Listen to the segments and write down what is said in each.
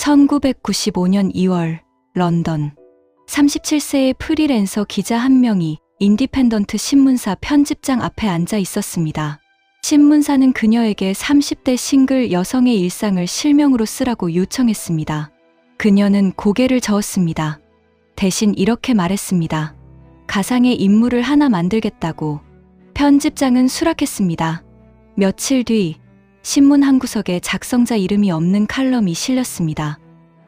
1995년 2월 런던 37세의 프리랜서 기자 한 명이 인디펜던트 신문사 편집장 앞에 앉아 있었습니다. 신문사는 그녀에게 30대 싱글 여성의 일상을 실명으로 쓰라고 요청했습니다. 그녀는 고개를 저었습니다. 대신 이렇게 말했습니다. 가상의 인물을 하나 만들겠다고. 편집장은 수락했습니다. 며칠 뒤 신문 한 구석에 작성자 이름이 없는 칼럼이 실렸습니다.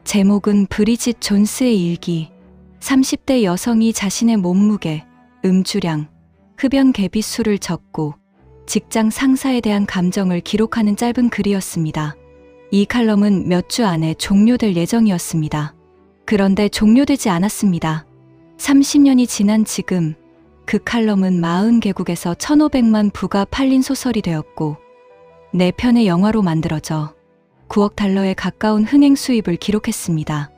제목은 브리짓 존스의 일기. 30대 여성이 자신의 몸무게, 음주량, 흡연 개비수를 적고 직장 상사에 대한 감정을 기록하는 짧은 글이었습니다. 이 칼럼은 몇 주 안에 종료될 예정이었습니다. 그런데 종료되지 않았습니다. 30년이 지난 지금 그 칼럼은 40개국에서 1,500만 부가 팔린 소설이 되었고 4편의 영화로 만들어져 9억 달러에 가까운 흥행 수입을 기록했습니다.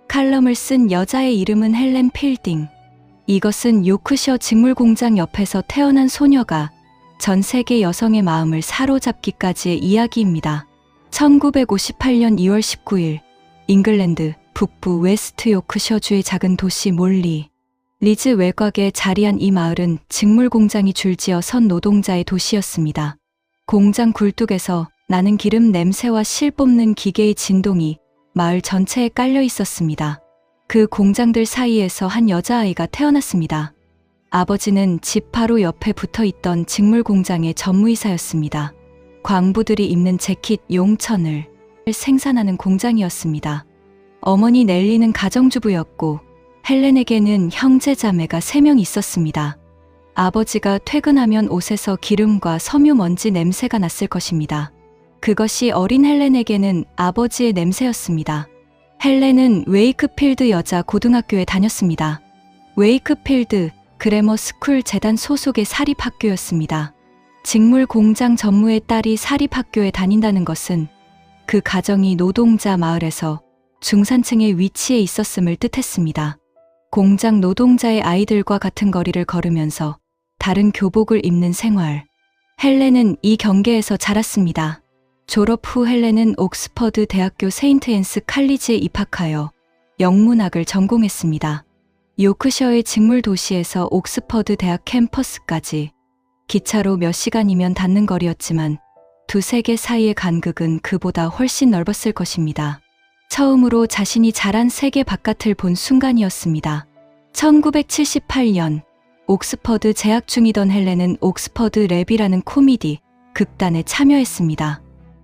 칼럼을 쓴 여자의 이름은 헬렌 필딩. 이것은 요크셔 직물 공장 옆에서 태어난 소녀가 전 세계 여성의 마음을 사로잡기까지의 이야기입니다. 1958년 2월 19일 잉글랜드 북부 웨스트 요크셔주의 작은 도시 몰리 리즈 외곽에 자리한 이 마을은 직물 공장이 줄지어 선 노동자의 도시였습니다. 공장 굴뚝에서 나는 기름 냄새와 실 뽑는 기계의 진동이 마을 전체에 깔려 있었습니다. 그 공장들 사이에서 한 여자아이가 태어났습니다. 아버지는 집 바로 옆에 붙어 있던 직물 공장의 전무이사였습니다. 광부들이 입는 재킷 용천을 생산하는 공장이었습니다. 어머니 넬리는 가정주부였고 헬렌에게는 형제자매가 3명 있었습니다. 아버지가 퇴근하면 옷에서 기름과 섬유먼지 냄새가 났을 것입니다. 그것이 어린 헬렌에게는 아버지의 냄새였습니다. 헬렌은 웨이크필드 여자 고등학교에 다녔습니다. 웨이크필드 그래머 스쿨 재단 소속의 사립학교였습니다. 직물 공장 전무의 딸이 사립학교에 다닌다는 것은 그 가정이 노동자 마을에서 중산층의 위치에 있었음을 뜻했습니다. 공장 노동자의 아이들과 같은 거리를 걸으면서 다른 교복을 입는 생활. 헬렌은 이 경계에서 자랐습니다. 졸업 후 헬렌은 옥스퍼드 대학교 세인트 앤스 칼리지에 입학하여 영문학을 전공했습니다. 요크셔의 직물 도시에서 옥스퍼드 대학 캠퍼스까지 기차로 몇 시간이면 닿는 거리였지만 두 세계 사이의 간극은 그보다 훨씬 넓었을 것입니다. 처음으로 자신이 자란 세계 바깥을 본 순간이었습니다. 1978년 옥스퍼드 재학 중이던 헬렌은 옥스퍼드 랩이라는 코미디 극단에 참여했습니다.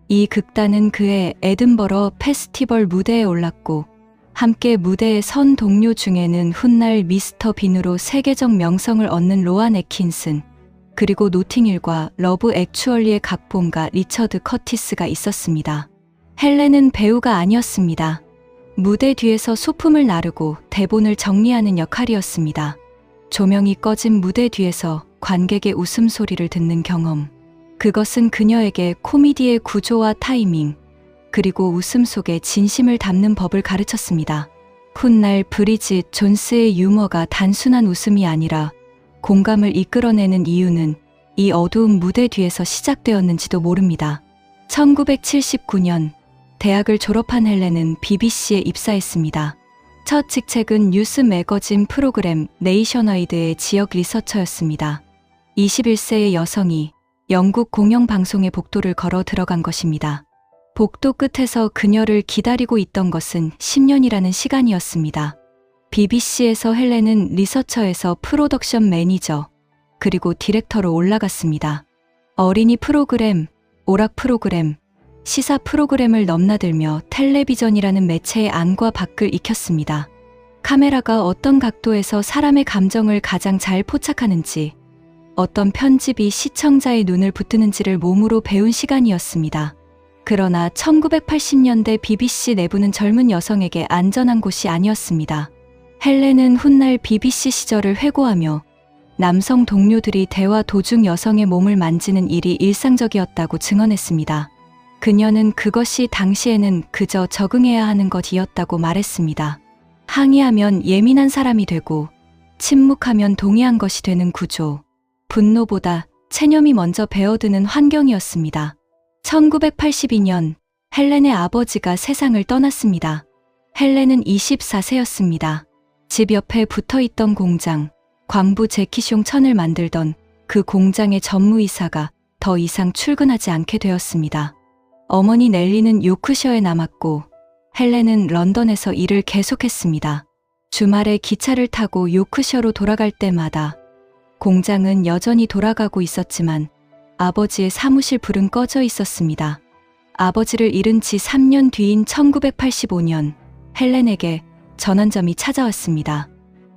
이 극단은 그의 에든버러 페스티벌 무대에 올랐고 함께 무대에 선 동료 중에는 훗날 미스터 빈으로 세계적 명성을 얻는 로안 애킨슨, 그리고 노팅힐과 러브 액추얼리의 각본가 리처드 커티스가 있었습니다. 헬렌은 배우가 아니었습니다. 무대 뒤에서 소품을 나르고 대본을 정리하는 역할이었습니다. 조명이 꺼진 무대 뒤에서 관객의 웃음소리를 듣는 경험. 그것은 그녀에게 코미디의 구조와 타이밍, 그리고 웃음 속에 진심을 담는 법을 가르쳤습니다. 훗날 브리짓 존스의 유머가 단순한 웃음이 아니라 공감을 이끌어내는 이유는 이 어두운 무대 뒤에서 시작되었는지도 모릅니다. 1979년 대학을 졸업한 헬렌은 BBC에 입사했습니다. 첫 직책은 뉴스 매거진 프로그램 네이셔너이드의 지역 리서처였습니다. 21세의 여성이 영국 공영방송의 복도를 걸어 들어간 것입니다. 복도 끝에서 그녀를 기다리고 있던 것은 10년이라는 시간이었습니다. BBC에서 헬렌은 리서처에서 프로덕션 매니저, 그리고 디렉터로 올라갔습니다. 어린이 프로그램, 오락 프로그램, 시사 프로그램을 넘나들며 텔레비전이라는 매체의 안과 밖을 익혔습니다. 카메라가 어떤 각도에서 사람의 감정을 가장 잘 포착하는지, 어떤 편집이 시청자의 눈을 붙드는지를 몸으로 배운 시간이었습니다. 그러나 1980년대 BBC 내부는 젊은 여성에게 안전한 곳이 아니었습니다. 헬렌은 훗날 BBC 시절을 회고하며 남성 동료들이 대화 도중 여성의 몸을 만지는 일이 일상적이었다고 증언했습니다. 그녀는 그것이 당시에는 그저 적응해야 하는 것이었다고 말했습니다. 항의하면 예민한 사람이 되고 침묵하면 동의한 것이 되는 구조. 분노보다 체념이 먼저 배어드는 환경이었습니다. 1982년 헬렌의 아버지가 세상을 떠났습니다. 헬렌은 24세였습니다. 집 옆에 붙어있던 공장, 광부 제키숑 천을 만들던 그 공장의 전무이사가 더 이상 출근하지 않게 되었습니다. 어머니 넬리는 요크셔에 남았고 헬렌은 런던에서 일을 계속했습니다. 주말에 기차를 타고 요크셔로 돌아갈 때마다 공장은 여전히 돌아가고 있었지만 아버지의 사무실 불은 꺼져 있었습니다. 아버지를 잃은 지 3년 뒤인 1985년 헬렌에게 전환점이 찾아왔습니다.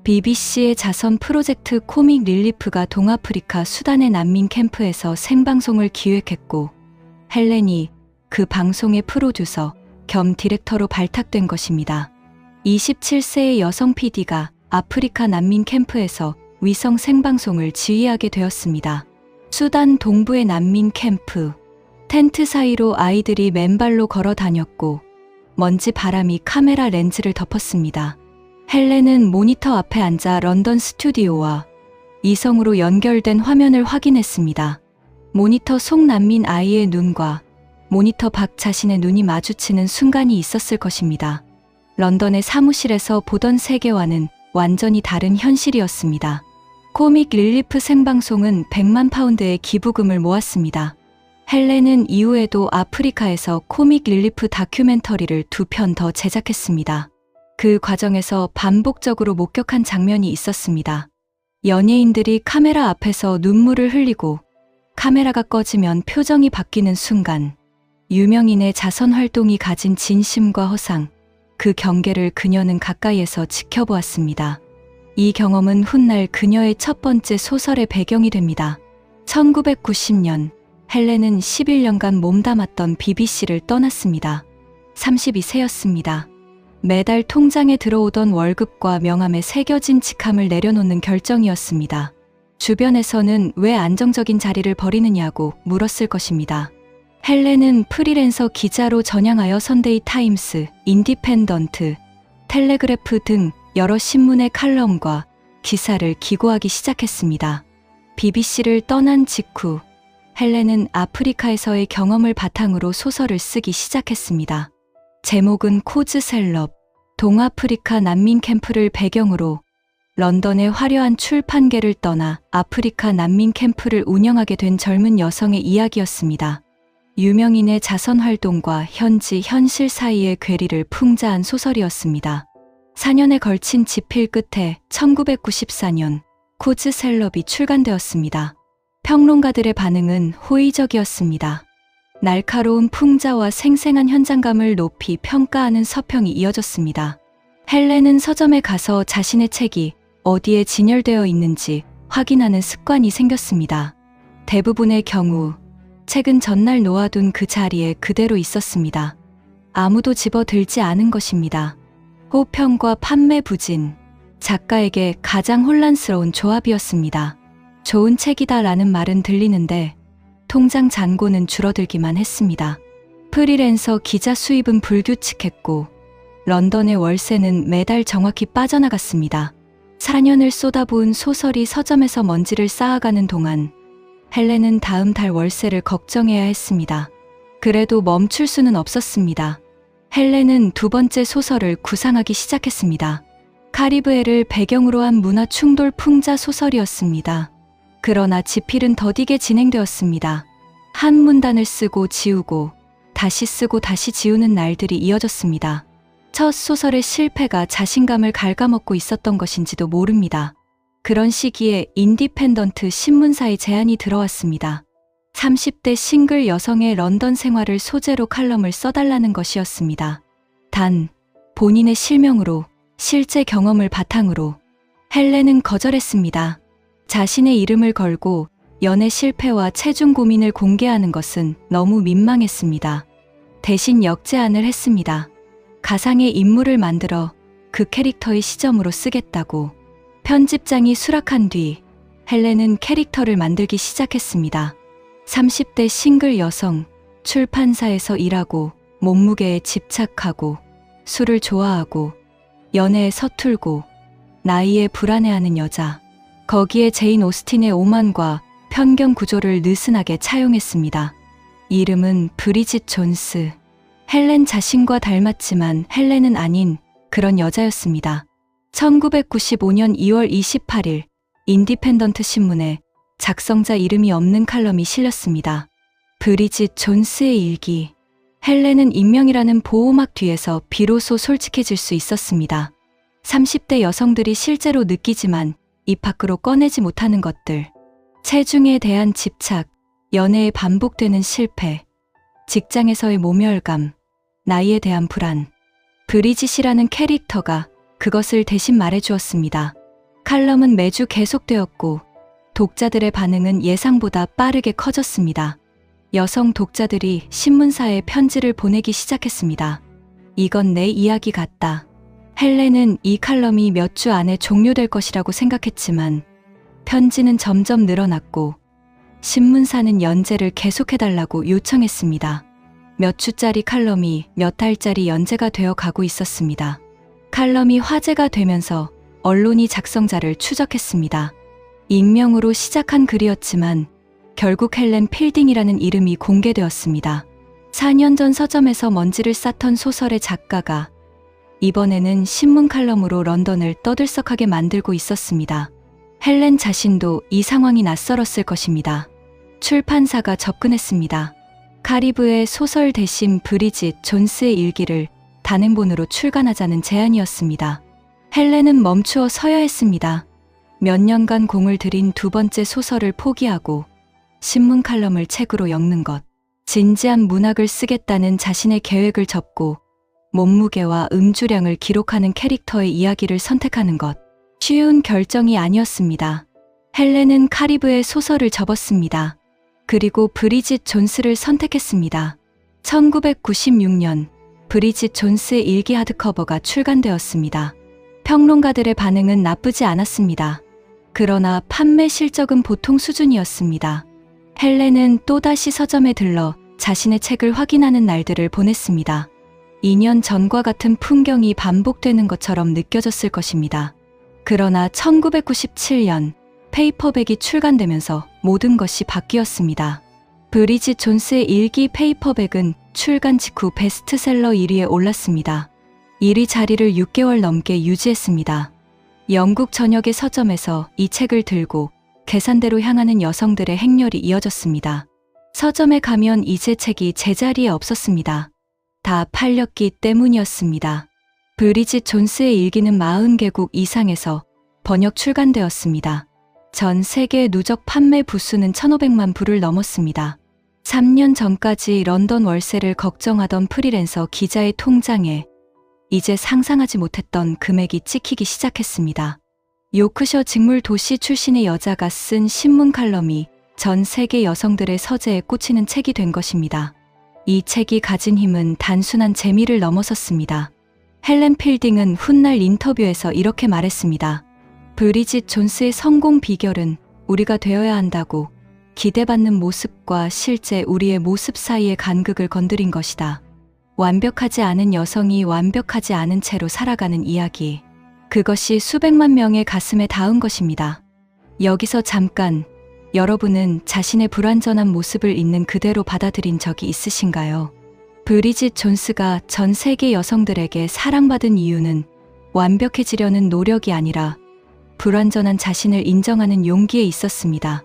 BBC의 자선 프로젝트 코믹 릴리프가 동아프리카 수단의 난민 캠프에서 생방송을 기획했고 헬렌이 그 방송의 프로듀서 겸 디렉터로 발탁된 것입니다. 27세의 여성 PD가 아프리카 난민 캠프에서 위성 생방송을 지휘하게 되었습니다. 수단 동부의 난민 캠프, 텐트 사이로 아이들이 맨발로 걸어 다녔고 먼지 바람이 카메라 렌즈를 덮었습니다. 헬렌은 모니터 앞에 앉아 런던 스튜디오와 이성으로 연결된 화면을 확인했습니다. 모니터 속 난민 아이의 눈과 모니터 밖 자신의 눈이 마주치는 순간이 있었을 것입니다. 런던의 사무실에서 보던 세계와는 완전히 다른 현실이었습니다. 코믹 릴리프 생방송은 100만 파운드의 기부금을 모았습니다. 헬렌은 이후에도 아프리카에서 코믹 릴리프 다큐멘터리를 2편 더 제작했습니다. 그 과정에서 반복적으로 목격한 장면이 있었습니다. 연예인들이 카메라 앞에서 눈물을 흘리고 카메라가 꺼지면 표정이 바뀌는 순간, 유명인의 자선 활동이 가진 진심과 허상, 그 경계를 그녀는 가까이에서 지켜보았습니다. 이 경험은 훗날 그녀의 첫 번째 소설의 배경이 됩니다. 1990년 헬렌은 11년간 몸담았던 BBC를 떠났습니다. 32세였습니다. 매달 통장에 들어오던 월급과 명함에 새겨진 직함을 내려놓는 결정이었습니다. 주변에서는 왜 안정적인 자리를 버리느냐고 물었을 것입니다. 헬렌은 프리랜서 기자로 전향하여 선데이 타임스, 인디펜던트, 텔레그래프 등 여러 신문의 칼럼과 기사를 기고하기 시작했습니다. BBC를 떠난 직후 헬렌은 아프리카에서의 경험을 바탕으로 소설을 쓰기 시작했습니다. 제목은 코즈 셀럽, 동아프리카 난민 캠프를 배경으로 런던의 화려한 출판계를 떠나 아프리카 난민 캠프를 운영하게 된 젊은 여성의 이야기였습니다. 유명인의 자선 활동과 현지 현실 사이의 괴리를 풍자한 소설이었습니다. 4년에 걸친 집필 끝에 1994년 코즈 셀럽이 출간되었습니다. 평론가들의 반응은 호의적이었습니다. 날카로운 풍자와 생생한 현장감을 높이 평가하는 서평이 이어졌습니다. 헬렌은 서점에 가서 자신의 책이 어디에 진열되어 있는지 확인하는 습관이 생겼습니다. 대부분의 경우 책은 전날 놓아둔 그 자리에 그대로 있었습니다. 아무도 집어들지 않은 것입니다. 호평과 판매 부진, 작가에게 가장 혼란스러운 조합이었습니다. 좋은 책이다 라는 말은 들리는데 통장 잔고는 줄어들기만 했습니다. 프리랜서 기자 수입은 불규칙했고 런던의 월세는 매달 정확히 빠져나갔습니다. 4년을 쏟아부은 소설이 서점에서 먼지를 쌓아가는 동안 헬렌은 다음 달 월세를 걱정해야 했습니다. 그래도 멈출 수는 없었습니다. 헬렌은 두 번째 소설을 구상하기 시작했습니다. 카리브해를 배경으로 한 문화 충돌 풍자 소설이었습니다. 그러나 집필은 더디게 진행되었습니다. 한 문단을 쓰고 지우고 다시 쓰고 다시 지우는 날들이 이어졌습니다. 첫 소설의 실패가 자신감을 갉아먹고 있었던 것인지도 모릅니다. 그런 시기에 인디펜던트 신문사의 제안이 들어왔습니다. 30대 싱글 여성의 런던 생활을 소재로 칼럼을 써달라는 것이었습니다. 단, 본인의 실명으로, 실제 경험을 바탕으로 헬렌은 거절했습니다. 자신의 이름을 걸고 연애 실패와 체중 고민을 공개하는 것은 너무 민망했습니다. 대신 역제안을 했습니다. 가상의 인물을 만들어 그 캐릭터의 시점으로 쓰겠다고. 편집장이 수락한 뒤 헬렌은 캐릭터를 만들기 시작했습니다. 30대 싱글 여성, 출판사에서 일하고 몸무게에 집착하고 술을 좋아하고 연애에 서툴고 나이에 불안해하는 여자. 거기에 제인 오스틴의 오만과 편견 구조를 느슨하게 차용했습니다. 이름은 브리짓 존스. 헬렌 자신과 닮았지만 헬렌은 아닌 그런 여자였습니다. 1995년 2월 28일 인디펜던트 신문에 작성자 이름이 없는 칼럼이 실렸습니다. 브리짓 존스의 일기. 헬렌은 익명이라는 보호막 뒤에서 비로소 솔직해질 수 있었습니다. 30대 여성들이 실제로 느끼지만 입 밖으로 꺼내지 못하는 것들. 체중에 대한 집착, 연애에 반복되는 실패, 직장에서의 모멸감, 나이에 대한 불안. 브리짓이라는 캐릭터가 그것을 대신 말해주었습니다. 칼럼은 매주 계속되었고 독자들의 반응은 예상보다 빠르게 커졌습니다. 여성 독자들이 신문사에 편지를 보내기 시작했습니다. 이건 내 이야기 같다. 헬렌은 이 칼럼이 몇 주 안에 종료될 것이라고 생각했지만 편지는 점점 늘어났고 신문사는 연재를 계속해달라고 요청했습니다. 몇 주짜리 칼럼이 몇 달짜리 연재가 되어 가고 있었습니다. 칼럼이 화제가 되면서 언론이 작성자를 추적했습니다. 익명으로 시작한 글이었지만 결국 헬렌 필딩이라는 이름이 공개되었습니다. 4년 전 서점에서 먼지를 쌓던 소설의 작가가 이번에는 신문 칼럼으로 런던을 떠들썩하게 만들고 있었습니다. 헬렌 자신도 이 상황이 낯설었을 것입니다. 출판사가 접근했습니다. 카리브의 소설 대신 브리짓 존스의 일기를 단행본으로 출간하자는 제안이었습니다. 헬렌은 멈추어 서야 했습니다. 몇 년간 공을 들인 두 번째 소설을 포기하고 신문 칼럼을 책으로 엮는 것. 진지한 문학을 쓰겠다는 자신의 계획을 접고 몸무게와 음주량을 기록하는 캐릭터의 이야기를 선택하는 것. 쉬운 결정이 아니었습니다. 헬렌은 카리브의 소설을 접었습니다. 그리고 브리짓 존스를 선택했습니다. 1996년 브리짓 존스의 일기 하드커버가 출간되었습니다. 평론가들의 반응은 나쁘지 않았습니다. 그러나 판매 실적은 보통 수준이었습니다. 헬렌은 또다시 서점에 들러 자신의 책을 확인하는 날들을 보냈습니다. 2년 전과 같은 풍경이 반복되는 것처럼 느껴졌을 것입니다. 그러나 1997년 페이퍼백이 출간되면서 모든 것이 바뀌었습니다. 브리짓 존스의 일기 페이퍼백은 출간 직후 베스트셀러 1위에 올랐습니다. 1위 자리를 6개월 넘게 유지했습니다. 영국 전역의 서점에서 이 책을 들고 계산대로 향하는 여성들의 행렬이 이어졌습니다. 서점에 가면 이제 책이 제자리에 없었습니다. 다 팔렸기 때문이었습니다. 브리짓 존스의 일기는 40개국 이상에서 번역 출간되었습니다. 전 세계 누적 판매 부수는 1,500만 부를 넘었습니다. 3년 전까지 런던 월세를 걱정하던 프리랜서 기자의 통장에 이제 상상하지 못했던 금액이 찍히기 시작했습니다. 요크셔 직물 도시 출신의 여자가 쓴 신문 칼럼이 전 세계 여성들의 서재에 꽂히는 책이 된 것입니다. 이 책이 가진 힘은 단순한 재미를 넘어섰습니다. 헬렌 필딩은 훗날 인터뷰에서 이렇게 말했습니다. 브리짓 존스의 성공 비결은 우리가 되어야 한다고 기대받는 모습과 실제 우리의 모습 사이의 간극을 건드린 것이다. 완벽하지 않은 여성이 완벽하지 않은 채로 살아가는 이야기. 그것이 수백만 명의 가슴에 닿은 것입니다. 여기서 잠깐, 여러분은 자신의 불완전한 모습을 있는 그대로 받아들인 적이 있으신가요? 브리짓 존스가 전 세계 여성들에게 사랑받은 이유는 완벽해지려는 노력이 아니라 불완전한 자신을 인정하는 용기에 있었습니다.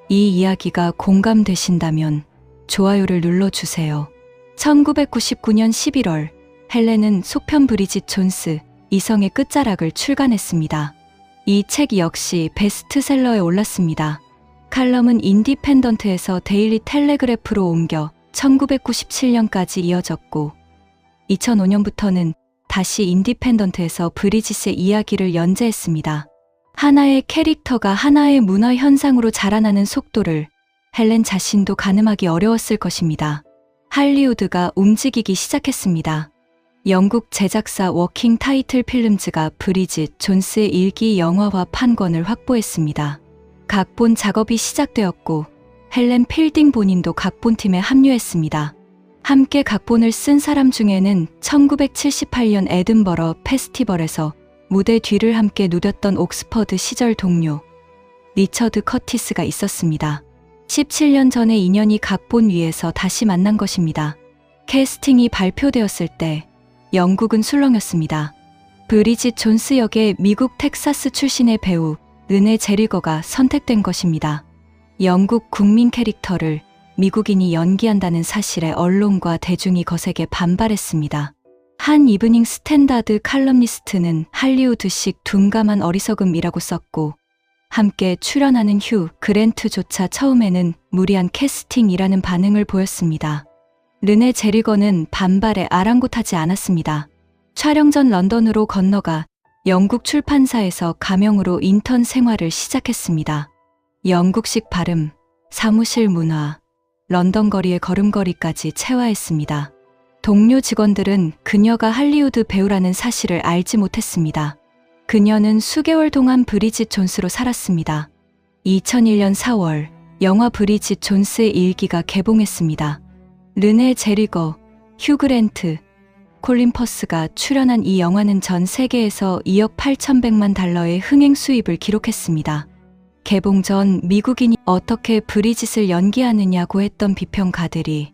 이 이야기가 공감되신다면 좋아요를 눌러주세요. 1999년 11월 헬렌은 속편 브리짓 존스, 이성의 끝자락을 출간했습니다. 이 책 역시 베스트셀러에 올랐습니다. 칼럼은 인디펜던트에서 데일리 텔레그래프로 옮겨 1997년까지 이어졌고 2005년부터는 다시 인디펜던트에서 브리짓의 이야기를 연재했습니다. 하나의 캐릭터가 하나의 문화 현상으로 자라나는 속도를 헬렌 자신도 가늠하기 어려웠을 것입니다. 할리우드가 움직이기 시작했습니다. 영국 제작사 워킹 타이틀 필름즈가 브리짓 존스의 일기 영화화 판권을 확보했습니다. 각본 작업이 시작되었고 헬렌 필딩 본인도 각본팀에 합류했습니다. 함께 각본을 쓴 사람 중에는 1978년 에든버러 페스티벌에서 무대 뒤를 함께 누볐던 옥스퍼드 시절 동료 리처드 커티스가 있었습니다. 17년 전의 인연이 각본 위에서 다시 만난 것입니다. 캐스팅이 발표되었을 때 영국은 술렁였습니다. 브리짓 존스 역의 미국 텍사스 출신의 배우 르네 제리거가 선택된 것입니다. 영국 국민 캐릭터를 미국인이 연기한다는 사실에 언론과 대중이 거세게 반발했습니다. 한 이브닝 스탠다드 칼럼니스트는 할리우드식 둔감한 어리석음이라고 썼고, 함께 출연하는 휴 그랜트조차 처음에는 무리한 캐스팅이라는 반응을 보였습니다. 르네 제리거는 반발에 아랑곳하지 않았습니다. 촬영 전 런던으로 건너가 영국 출판사에서 가명으로 인턴 생활을 시작했습니다. 영국식 발음, 사무실 문화, 런던 거리의 걸음걸이까지 체화했습니다. 동료 직원들은 그녀가 할리우드 배우라는 사실을 알지 못했습니다. 그녀는 수개월 동안 브리짓 존스로 살았습니다. 2001년 4월 영화 브리짓 존스의 일기가 개봉했습니다. 르네 제리거, 휴 그랜트, 콜린 퍼스가 출연한 이 영화는 전 세계에서 2억 8,100만 달러의 흥행 수입을 기록했습니다. 개봉 전 미국인이 어떻게 브리짓을 연기하느냐고 했던 비평가들이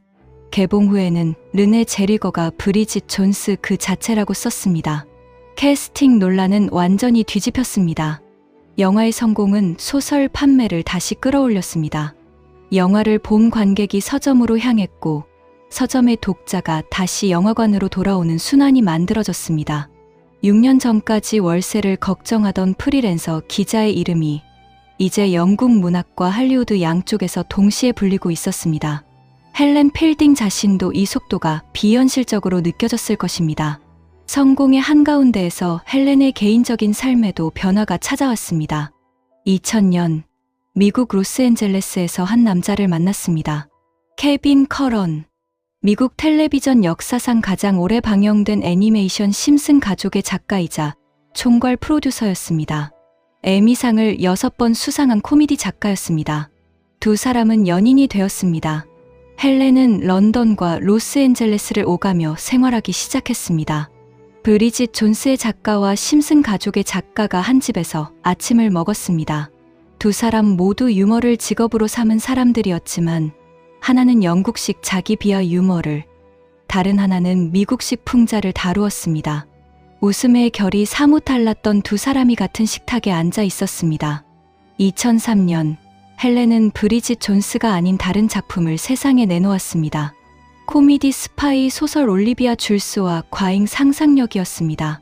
개봉 후에는 르네 제리거가 브리짓 존스 그 자체라고 썼습니다. 캐스팅 논란은 완전히 뒤집혔습니다. 영화의 성공은 소설 판매를 다시 끌어올렸습니다. 영화를 본 관객이 서점으로 향했고 서점의 독자가 다시 영화관으로 돌아오는 순환이 만들어졌습니다. 6년 전까지 월세를 걱정하던 프리랜서 기자의 이름이 이제 영국 문학과 할리우드 양쪽에서 동시에 불리고 있었습니다. 헬렌 필딩 자신도 이 속도가 비현실적으로 느껴졌을 것입니다. 성공의 한가운데에서 헬렌의 개인적인 삶에도 변화가 찾아왔습니다. 2000년 미국 로스앤젤레스에서 한 남자를 만났습니다. 케빈 커런. 미국 텔레비전 역사상 가장 오래 방영된 애니메이션 심슨 가족의 작가이자 총괄 프로듀서였습니다. 에미상을 6번 수상한 코미디 작가였습니다. 두 사람은 연인이 되었습니다. 헬렌은 런던과 로스앤젤레스를 오가며 생활하기 시작했습니다. 브리짓 존스의 작가와 심슨 가족의 작가가 한 집에서 아침을 먹었습니다. 두 사람 모두 유머를 직업으로 삼은 사람들이었지만 하나는 영국식 자기 비하 유머를, 다른 하나는 미국식 풍자를 다루었습니다. 웃음의 결이 사뭇 달랐던 두 사람이 같은 식탁에 앉아 있었습니다. 2003년 헬렌은 브리짓 존스가 아닌 다른 작품을 세상에 내놓았습니다. 코미디 스파이 소설 올리비아 줄스와 과잉 상상력이었습니다.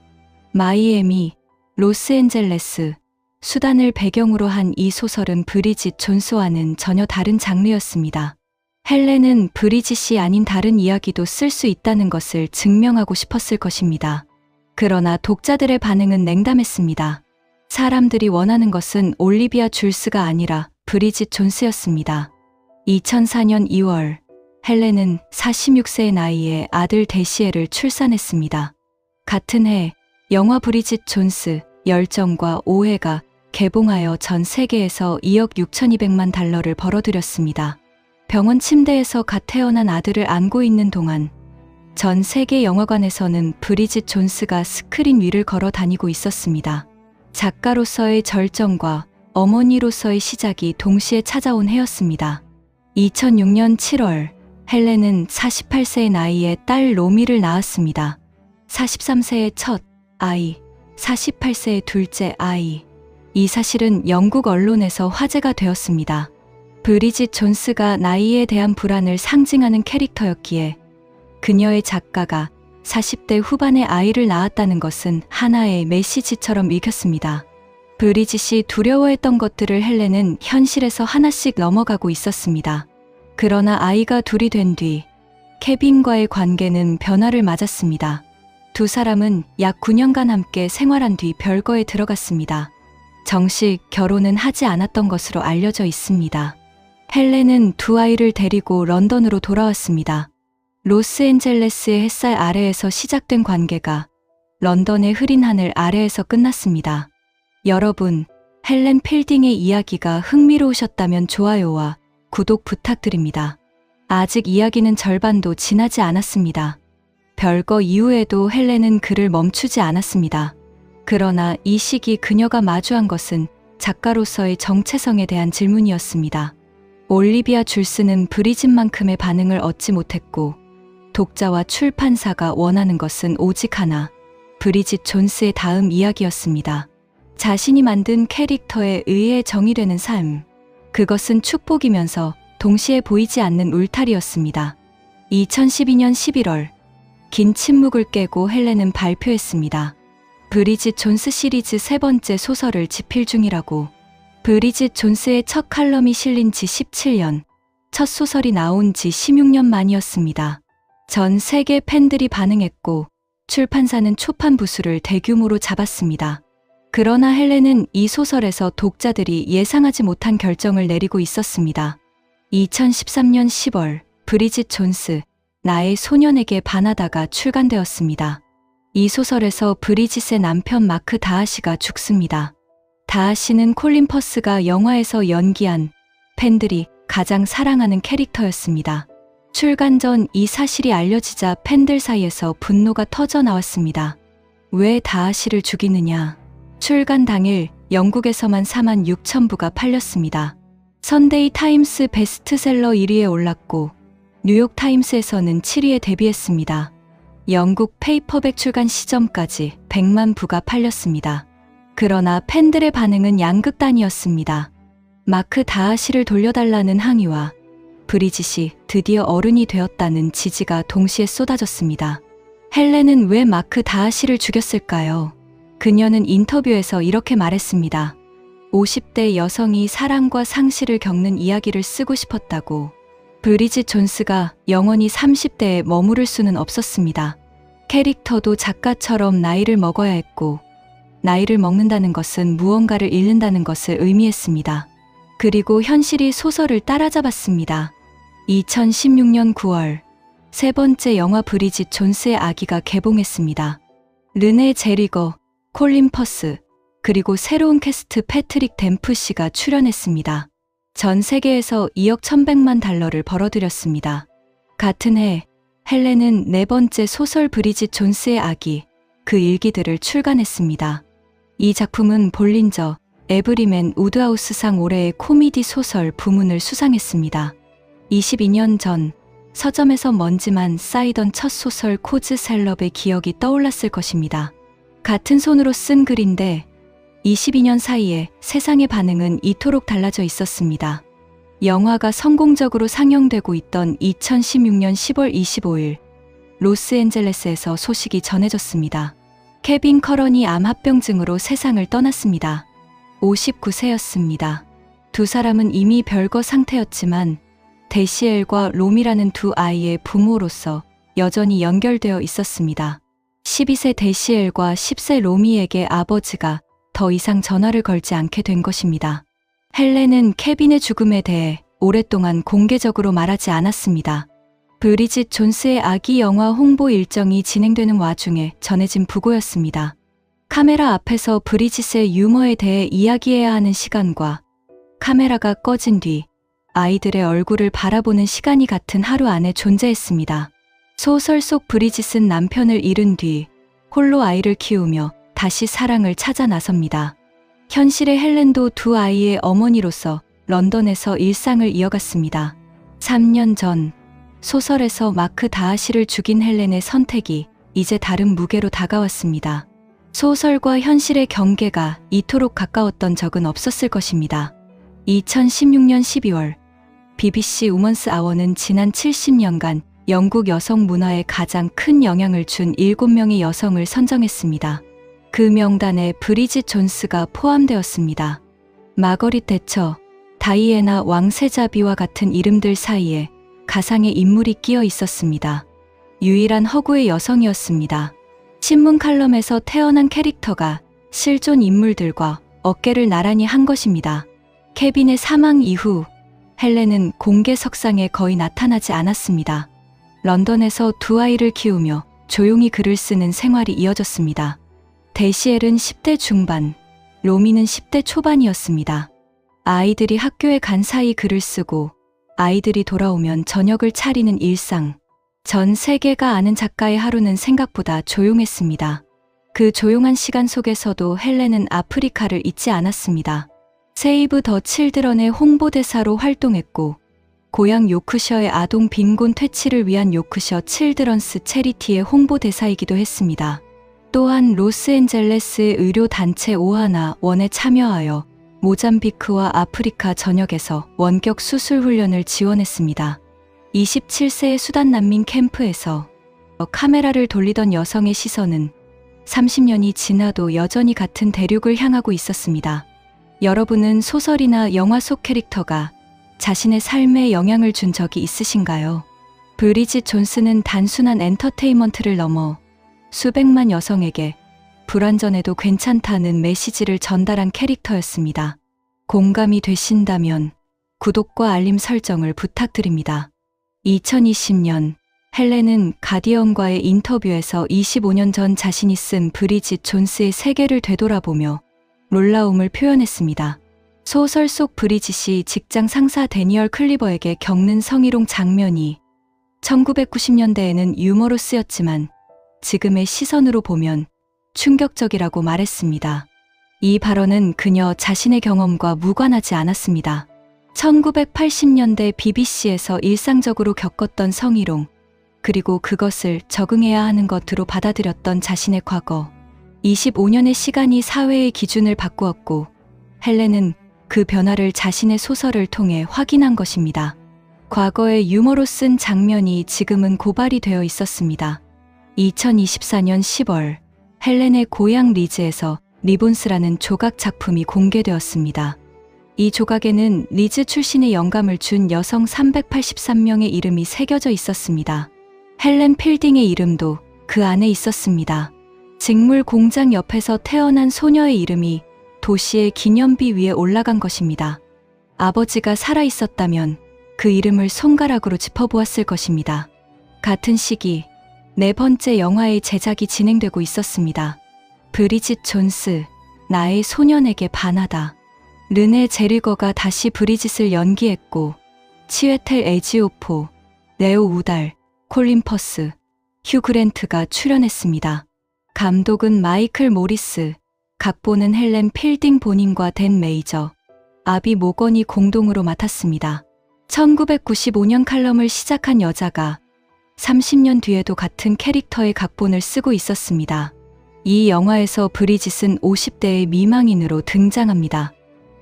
마이애미, 로스앤젤레스, 수단을 배경으로 한 이 소설은 브리짓 존스와는 전혀 다른 장르였습니다. 헬렌은 브리짓이 아닌 다른 이야기도 쓸 수 있다는 것을 증명하고 싶었을 것입니다. 그러나 독자들의 반응은 냉담했습니다. 사람들이 원하는 것은 올리비아 줄스가 아니라 브리짓 존스였습니다. 2004년 2월 헬렌은 46세의 나이에 아들 데시에를 출산했습니다. 같은 해 영화 브리짓 존스 열정과 오해가 개봉하여 전 세계에서 2억 6,200만 달러를 벌어들였습니다. 병원 침대에서 갓 태어난 아들을 안고 있는 동안 전 세계 영화관에서는 브리짓 존스가 스크린 위를 걸어 다니고 있었습니다. 작가로서의 절정과 어머니로서의 시작이 동시에 찾아온 해였습니다. 2006년 7월 헬렌은 48세의 나이에 딸 로미를 낳았습니다. 43세의 첫 아이, 48세의 둘째 아이. 이 사실은 영국 언론에서 화제가 되었습니다. 브리짓 존스가 나이에 대한 불안을 상징하는 캐릭터였기에 그녀의 작가가 40대 후반의 아이를 낳았다는 것은 하나의 메시지처럼 읽혔습니다. 브리짓이 두려워했던 것들을 헬렌은 현실에서 하나씩 넘어가고 있었습니다. 그러나 아이가 둘이 된 뒤 케빈과의 관계는 변화를 맞았습니다. 두 사람은 약 9년간 함께 생활한 뒤 별거에 들어갔습니다. 정식 결혼은 하지 않았던 것으로 알려져 있습니다. 헬렌은 두 아이를 데리고 런던으로 돌아왔습니다. 로스앤젤레스의 햇살 아래에서 시작된 관계가 런던의 흐린 하늘 아래에서 끝났습니다. 여러분, 헬렌 필딩의 이야기가 흥미로우셨다면 좋아요와 구독 부탁드립니다. 아직 이야기는 절반도 지나지 않았습니다. 별거 이후에도 헬렌은 글을 멈추지 않았습니다. 그러나 이 시기 그녀가 마주한 것은 작가로서의 정체성에 대한 질문이었습니다. 올리비아 줄스는 브리짓만큼의 반응을 얻지 못했고 독자와 출판사가 원하는 것은 오직 하나, 브리짓 존스의 다음 이야기였습니다. 자신이 만든 캐릭터에 의해 정의되는 삶. 그것은 축복이면서 동시에 보이지 않는 울타리였습니다. 2012년 11월, 긴 침묵을 깨고 헬렌은 발표했습니다. 브리짓 존스 시리즈 세 번째 소설을 집필 중이라고. 브리짓 존스의 첫 칼럼이 실린 지 17년, 첫 소설이 나온 지 16년 만이었습니다. 전 세계 팬들이 반응했고 출판사는 초판 부수를 대규모로 잡았습니다. 그러나 헬렌은 이 소설에서 독자들이 예상하지 못한 결정을 내리고 있었습니다. 2013년 10월, 브리짓 존스, 나의 소년에게 반하다가 출간되었습니다. 이 소설에서 브리짓의 남편 마크 다하시가 죽습니다. 다하시는 콜린 퍼스가 영화에서 연기한 팬들이 가장 사랑하는 캐릭터였습니다. 출간 전 이 사실이 알려지자 팬들 사이에서 분노가 터져 나왔습니다. 왜 다하시를 죽이느냐? 출간 당일 영국에서만 46,000부가 팔렸습니다. 선데이 타임스 베스트셀러 1위에 올랐고 뉴욕 타임스에서는 7위에 데뷔했습니다. 영국 페이퍼백 출간 시점까지 100만 부가 팔렸습니다. 그러나 팬들의 반응은 양극단이었습니다. 마크 다하시를 돌려달라는 항의와 브리짓이 드디어 어른이 되었다는 지지가 동시에 쏟아졌습니다. 헬렌은 왜 마크 다하시를 죽였을까요? 그녀는 인터뷰에서 이렇게 말했습니다. 50대 여성이 사랑과 상실을 겪는 이야기를 쓰고 싶었다고. 브리짓 존스가 영원히 30대에 머무를 수는 없었습니다. 캐릭터도 작가처럼 나이를 먹어야 했고, 나이를 먹는다는 것은 무언가를 잃는다는 것을 의미했습니다. 그리고 현실이 소설을 따라잡았습니다. 2016년 9월, 세 번째 영화 브리짓 존스의 아기가 개봉했습니다. 르네 제리거, 콜린 퍼스, 그리고 새로운 캐스트 패트릭 댐프시가 출연했습니다. 전 세계에서 2억 1,100만 달러를 벌어들였습니다. 같은 해, 헬렌은 네 번째 소설 브리짓 존스의 아기, 그 일기들을 출간했습니다. 이 작품은 볼린저, 에브리맨 우드하우스상 올해의 코미디 소설 부문을 수상했습니다. 22년 전 서점에서 먼지만 쌓이던 첫 소설 코즈 셀럽의 기억이 떠올랐을 것입니다. 같은 손으로 쓴 글인데 22년 사이에 세상의 반응은 이토록 달라져 있었습니다. 영화가 성공적으로 상영되고 있던 2016년 10월 25일, 로스앤젤레스에서 소식이 전해졌습니다. 케빈 커런이 암합병증으로 세상을 떠났습니다. 59세였습니다. 두 사람은 이미 별거 상태였지만 데시엘과 롬이라는 두 아이의 부모로서 여전히 연결되어 있었습니다. 12세 데시엘과 10세 로미에게 아버지가 더 이상 전화를 걸지 않게 된 것입니다. 헬렌은 케빈의 죽음에 대해 오랫동안 공개적으로 말하지 않았습니다. 브리짓 존스의 아기 영화 홍보 일정이 진행되는 와중에 전해진 부고였습니다. 카메라 앞에서 브리짓의 유머에 대해 이야기해야 하는 시간과 카메라가 꺼진 뒤 아이들의 얼굴을 바라보는 시간이 같은 하루 안에 존재했습니다. 소설 속 브리짓은 남편을 잃은 뒤 홀로 아이를 키우며 다시 사랑을 찾아 나섭니다. 현실의 헬렌도 두 아이의 어머니로서 런던에서 일상을 이어갔습니다. 3년 전 소설에서 마크 다하시를 죽인 헬렌의 선택이 이제 다른 무게로 다가왔습니다. 소설과 현실의 경계가 이토록 가까웠던 적은 없었을 것입니다. 2016년 12월, BBC 우먼스 아워는 지난 70년간 영국 여성 문화에 가장 큰 영향을 준 7명의 여성을 선정했습니다. 그 명단에 브리짓 존스가 포함되었습니다. 마거릿 대처, 다이애나 왕세자비와 같은 이름들 사이에 가상의 인물이 끼어 있었습니다. 유일한 허구의 여성이었습니다. 신문 칼럼에서 태어난 캐릭터가 실존 인물들과 어깨를 나란히 한 것입니다. 케빈의 사망 이후 헬렌은 공개석상에 거의 나타나지 않았습니다. 런던에서 두 아이를 키우며 조용히 글을 쓰는 생활이 이어졌습니다. 데시엘은 10대 중반, 로미는 10대 초반이었습니다. 아이들이 학교에 간 사이 글을 쓰고 아이들이 돌아오면 저녁을 차리는 일상. 전 세계가 아는 작가의 하루는 생각보다 조용했습니다. 그 조용한 시간 속에서도 헬렌은 아프리카를 잊지 않았습니다. 세이브 더 칠드런의 홍보대사로 활동했고 고향 요크셔의 아동 빈곤 퇴치를 위한 요크셔 칠드런스 체리티의 홍보대사이기도 했습니다. 또한 로스앤젤레스의 의료단체 오하나 원에 참여하여 모잠비크와 아프리카 전역에서 원격 수술 훈련을 지원했습니다. 27세의 수단 난민 캠프에서 카메라를 돌리던 여성의 시선은 30년이 지나도 여전히 같은 대륙을 향하고 있었습니다. 여러분은 소설이나 영화 속 캐릭터가 자신의 삶에 영향을 준 적이 있으신가요? 브리짓 존스는 단순한 엔터테인먼트를 넘어 수백만 여성에게 불완전해도 괜찮다는 메시지를 전달한 캐릭터였습니다. 공감이 되신다면 구독과 알림 설정을 부탁드립니다. 2020년 헬렌은 가디언과의 인터뷰에서 25년 전 자신이 쓴 브리짓 존스의 세계를 되돌아보며 놀라움을 표현했습니다. 소설 속 브리짓이 직장 상사 데니얼 클리버에게 겪는 성희롱 장면이 1990년대에는 유머러스였지만 지금의 시선으로 보면 충격적이라고 말했습니다. 이 발언은 그녀 자신의 경험과 무관하지 않았습니다. 1980년대 BBC에서 일상적으로 겪었던 성희롱, 그리고 그것을 적응해야 하는 것으로 받아들였던 자신의 과거. 25년의 시간이 사회의 기준을 바꾸었고 헬렌은 그 변화를 자신의 소설을 통해 확인한 것입니다. 과거의 유머로 쓴 장면이 지금은 고발이 되어 있었습니다. 2024년 10월 헬렌의 고향 리즈에서 리본스라는 조각 작품이 공개되었습니다. 이 조각에는 리즈 출신의 영감을 준 여성 383명의 이름이 새겨져 있었습니다. 헬렌 필딩의 이름도 그 안에 있었습니다. 직물 공장 옆에서 태어난 소녀의 이름이 도시의 기념비 위에 올라간 것입니다. 아버지가 살아 있었다면 그 이름을 손가락으로 짚어보았을 것입니다. 같은 시기 네 번째 영화의 제작이 진행되고 있었습니다. 브리짓 존스, 나의 소년에게 반하다. 르네 제리거가 다시 브리짓을 연기했고 치웨텔 에지오포, 레오 우달, 콜린 퍼스, 휴 그랜트가 출연했습니다. 감독은 마이클 모리스, 각본은 헬렌 필딩 본인과 댄 메이저, 아비 모건이 공동으로 맡았습니다. 1995년 칼럼을 시작한 여자가 30년 뒤에도 같은 캐릭터의 각본을 쓰고 있었습니다. 이 영화에서 브리짓은 50대의 미망인으로 등장합니다.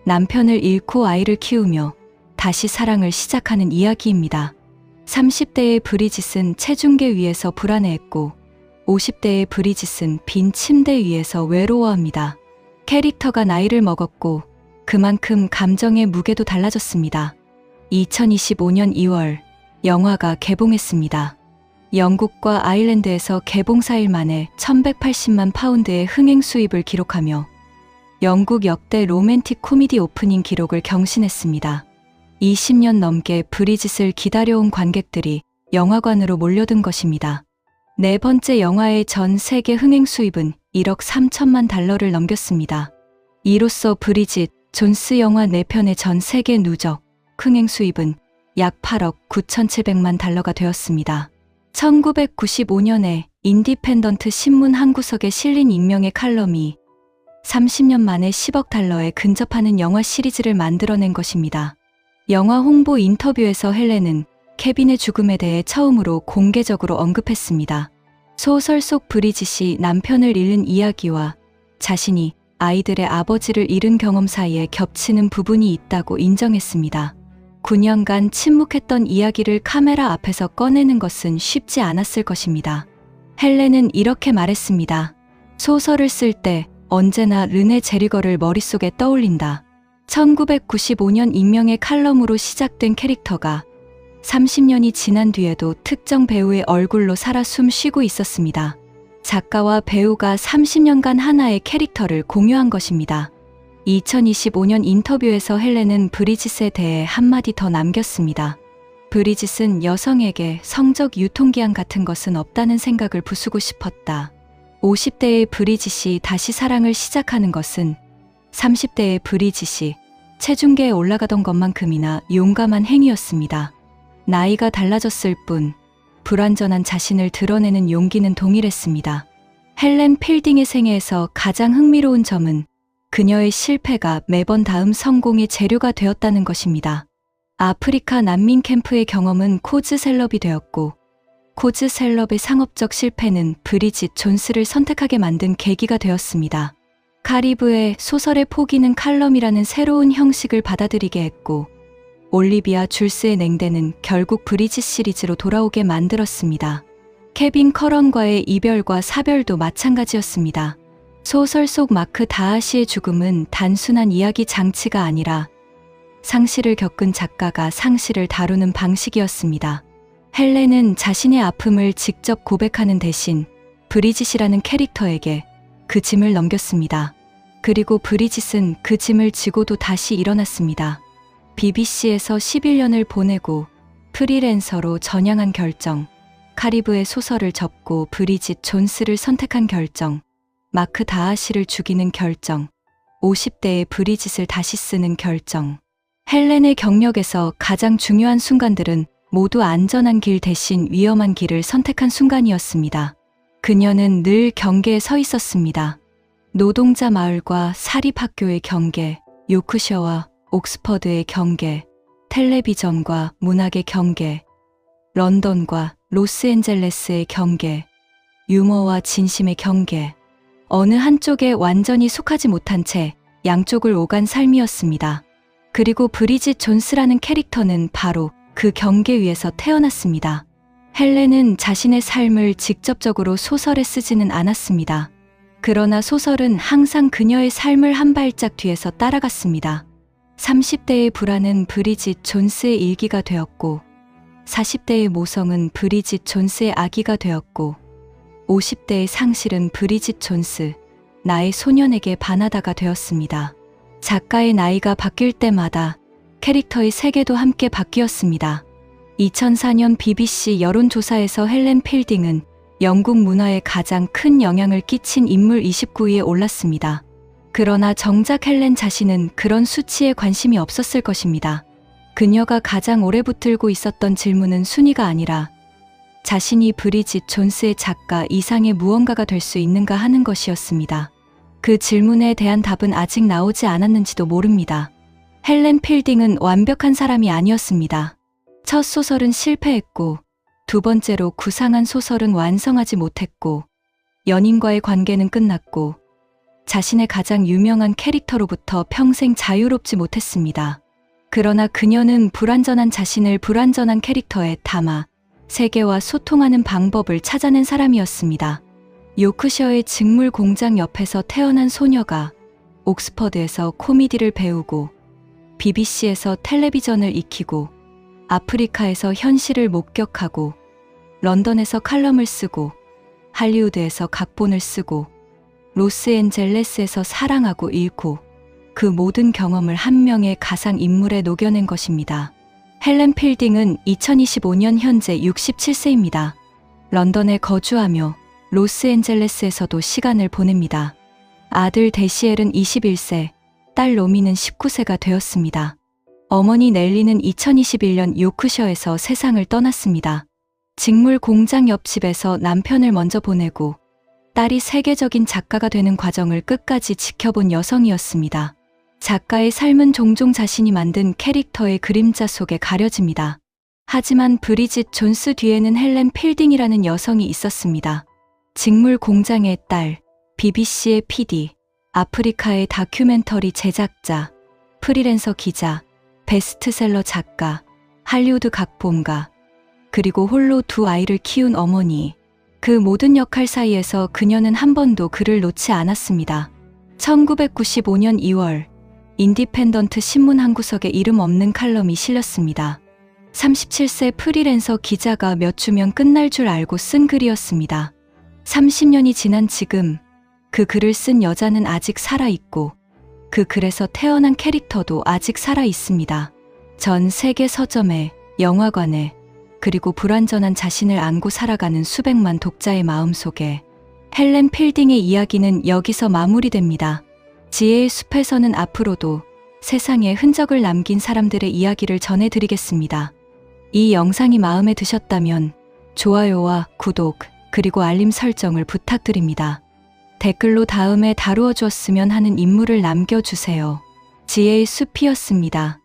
남편을 잃고 아이를 키우며 다시 사랑을 시작하는 이야기입니다. 30대의 브리짓은 체중계 위에서 불안해했고 50대의 브리짓은 빈 침대 위에서 외로워합니다. 캐릭터가 나이를 먹었고 그만큼 감정의 무게도 달라졌습니다. 2025년 2월 영화가 개봉했습니다. 영국과 아일랜드에서 개봉 4일 만에 1180만 파운드의 흥행 수입을 기록하며 영국 역대 로맨틱 코미디 오프닝 기록을 경신했습니다. 20년 넘게 브리짓을 기다려온 관객들이 영화관으로 몰려든 것입니다. 네 번째 영화의 전 세계 흥행 수입은 1억 3천만 달러를 넘겼습니다. 이로써 브리짓 존스 영화 4편의 전 세계 누적 흥행 수입은 약 8억 9,700만 달러가 되었습니다. 1995년에 인디펜던트 신문 한 구석에 실린 익명의 칼럼이 30년 만에 10억 달러에 근접하는 영화 시리즈를 만들어낸 것입니다. 영화 홍보 인터뷰에서 헬렌은 케빈의 죽음에 대해 처음으로 공개적으로 언급했습니다. 소설 속 브리짓이 남편을 잃는 이야기와 자신이 아이들의 아버지를 잃은 경험 사이에 겹치는 부분이 있다고 인정했습니다. 9년간 침묵했던 이야기를 카메라 앞에서 꺼내는 것은 쉽지 않았을 것입니다. 헬렌은 이렇게 말했습니다. 소설을 쓸 때 언제나 르네 제리거를 머릿속에 떠올린다. 1995년 익명의 칼럼으로 시작된 캐릭터가 30년이 지난 뒤에도 특정 배우의 얼굴로 살아 숨쉬고 있었습니다. 작가와 배우가 30년간 하나의 캐릭터를 공유한 것입니다. 2025년 인터뷰에서 헬렌은 브리짓에 대해 한마디 더 남겼습니다. 브리짓은 여성에게 성적 유통기한 같은 것은 없다는 생각을 부수고 싶었다. 50대의 브리짓이 다시 사랑을 시작하는 것은 30대의 브리짓이 체중계에 올라가던 것만큼이나 용감한 행위였습니다. 나이가 달라졌을 뿐 불완전한 자신을 드러내는 용기는 동일했습니다. 헬렌 필딩의 생애에서 가장 흥미로운 점은 그녀의 실패가 매번 다음 성공의 재료가 되었다는 것입니다. 아프리카 난민 캠프의 경험은 코즈 셀럽이 되었고, 코즈 셀럽의 상업적 실패는 브리짓 존스를 선택하게 만든 계기가 되었습니다. 카리브의 소설의 포기는 칼럼이라는 새로운 형식을 받아들이게 했고, 올리비아 줄스의 냉대는 결국 브리짓 시리즈로 돌아오게 만들었습니다. 케빈 커런과의 이별과 사별도 마찬가지였습니다. 소설 속 마크 다하시의 죽음은 단순한 이야기 장치가 아니라 상실을 겪은 작가가 상실을 다루는 방식이었습니다. 헬렌은 자신의 아픔을 직접 고백하는 대신 브리짓이라는 캐릭터에게 그 짐을 넘겼습니다. 그리고 브리짓은 그 짐을 지고도 다시 일어났습니다. BBC에서 11년을 보내고 프리랜서로 전향한 결정, 카리브의 소설을 접고 브리짓 존스를 선택한 결정, 마크 다하시를 죽이는 결정, 50대의 브리짓을 다시 쓰는 결정. 헬렌의 경력에서 가장 중요한 순간들은 모두 안전한 길 대신 위험한 길을 선택한 순간이었습니다. 그녀는 늘 경계에 서 있었습니다. 노동자 마을과 사립학교의 경계, 요크셔와 옥스퍼드의 경계, 텔레비전과 문학의 경계, 런던과 로스앤젤레스의 경계, 유머와 진심의 경계. 어느 한쪽에 완전히 속하지 못한 채 양쪽을 오간 삶이었습니다. 그리고 브리짓 존스라는 캐릭터는 바로 그 경계 위에서 태어났습니다. 헬렌은 자신의 삶을 직접적으로 소설에 쓰지는 않았습니다. 그러나 소설은 항상 그녀의 삶을 한 발짝 뒤에서 따라갔습니다. 30대의 불안은 브리짓 존스의 일기가 되었고, 40대의 모성은 브리짓 존스의 아기가 되었고, 50대의 상실은 브리짓 존스, 나의 소년에게 반하다가 되었습니다. 작가의 나이가 바뀔 때마다 캐릭터의 세계도 함께 바뀌었습니다. 2004년 BBC 여론조사에서 헬렌 필딩은 영국 문화에 가장 큰 영향을 끼친 인물 29위에 올랐습니다. 그러나 정작 헬렌 자신은 그런 수치에 관심이 없었을 것입니다. 그녀가 가장 오래 붙들고 있었던 질문은 순위가 아니라 자신이 브리짓 존스의 작가 이상의 무언가가 될 수 있는가 하는 것이었습니다. 그 질문에 대한 답은 아직 나오지 않았는지도 모릅니다. 헬렌 필딩은 완벽한 사람이 아니었습니다. 첫 소설은 실패했고, 두 번째로 구상한 소설은 완성하지 못했고, 연인과의 관계는 끝났고, 자신의 가장 유명한 캐릭터로부터 평생 자유롭지 못했습니다. 그러나 그녀는 불완전한 자신을 불완전한 캐릭터에 담아 세계와 소통하는 방법을 찾아낸 사람이었습니다. 요크셔의 직물 공장 옆에서 태어난 소녀가 옥스퍼드에서 코미디를 배우고, BBC에서 텔레비전을 익히고, 아프리카에서 현실을 목격하고, 런던에서 칼럼을 쓰고, 할리우드에서 각본을 쓰고, 로스앤젤레스에서 사랑하고 잃고, 그 모든 경험을 한 명의 가상 인물에 녹여낸 것입니다. 헬렌 필딩은 2025년 현재 67세입니다. 런던에 거주하며 로스앤젤레스에서도 시간을 보냅니다. 아들 데시엘은 21세, 딸 로미는 19세가 되었습니다. 어머니 넬리는 2021년 요크셔에서 세상을 떠났습니다. 직물 공장 옆집에서 남편을 먼저 보내고 딸이 세계적인 작가가 되는 과정을 끝까지 지켜본 여성이었습니다. 작가의 삶은 종종 자신이 만든 캐릭터의 그림자 속에 가려집니다. 하지만 브리짓 존스 뒤에는 헬렌 필딩이라는 여성이 있었습니다. 직물 공장의 딸, BBC의 PD, 아프리카의 다큐멘터리 제작자, 프리랜서 기자, 베스트셀러 작가, 할리우드 각본가, 그리고 홀로 두 아이를 키운 어머니. 그 모든 역할 사이에서 그녀는 한 번도 글을 놓지 않았습니다. 1995년 2월, 인디펜던트 신문 한 구석에 이름 없는 칼럼이 실렸습니다. 37세 프리랜서 기자가 몇 주면 끝날 줄 알고 쓴 글이었습니다. 30년이 지난 지금, 그 글을 쓴 여자는 아직 살아있고, 그 글에서 태어난 캐릭터도 아직 살아있습니다. 전 세계 서점에, 영화관에, 그리고 불완전한 자신을 안고 살아가는 수백만 독자의 마음속에 헬렌 필딩의 이야기는 여기서 마무리됩니다. 지혜의 숲에서는 앞으로도 세상에 흔적을 남긴 사람들의 이야기를 전해드리겠습니다. 이 영상이 마음에 드셨다면 좋아요와 구독, 그리고 알림 설정을 부탁드립니다. 댓글로 다음에 다루어 주었으면 하는 인물을 남겨주세요. 지혜의 숲이었습니다.